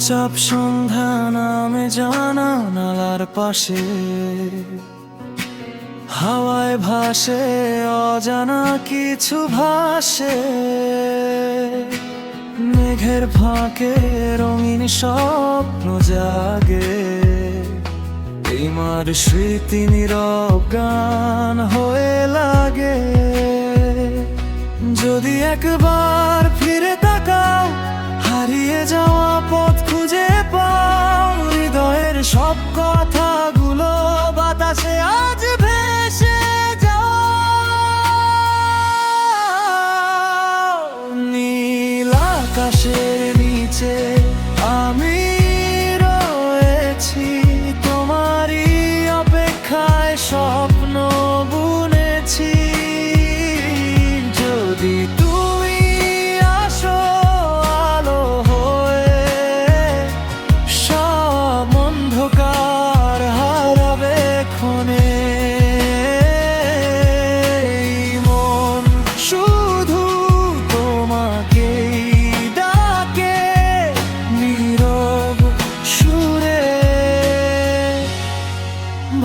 চুপচাপ সন্ধ্যা নামে জানালার পাশে, হাওয়ায় ভাসে অজানা কিছু ভাসে। মেঘের ফাঁকে রঙিন স্বপ্ন জাগে, তোমার স্মৃতি নীরব গান হয়ে লাগে। যদি একবার ফিরে তাকাও, হারিয়ে যাওয়া পথ খুঁজে পাও, হৃদয়ের সব কথাগুলো বাতাসে আজ ভেসে যাও। নীল আকাশের নিচে আমি রয়েছি, তোমারই অপেক্ষায় স্বপ্ন বুনেছি। যদি তুমি আসো আলো হয়ে, সব অন্ধকার হারাবে ক্ষণে। মন শুধু তোমাকেই ডাকে, নীরব সুরে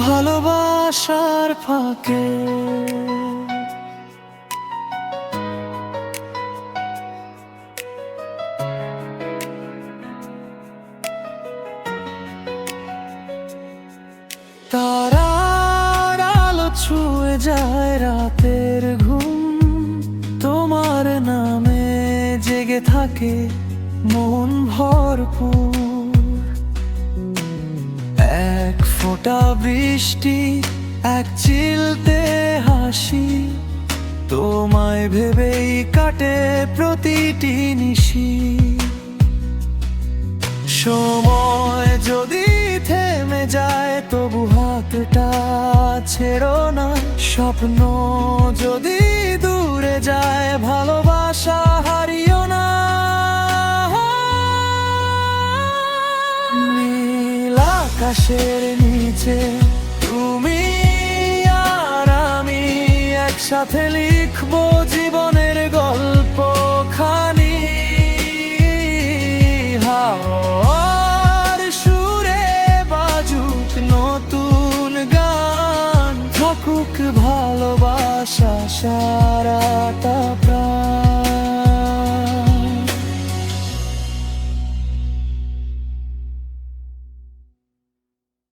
ভালোবাসার ফাঁকে। তারার আলো ছুঁয়ে যায় রাতের ঘুম, তোমার নামে জেগে থাকে মন ভরপুর। এক ফোঁটা বৃষ্টি, এক চিলতে হাসি, তোমায় ভেবেই কাটে প্রতিটি নিশি। সময় যদি থেমে যায়, তবু হাতটা ছেড়ো না। স্বপ্ন যদি দূরে যায়, ভালোবাসা হারিও না। নীল আকাশের নিচে তুমি আর আমি একসাথে লিখবো জীবনের গল্প খানি। হাওয়ার সুরে বাজুক নতুন গান, থাকুক ভালোবাসা সারাটা।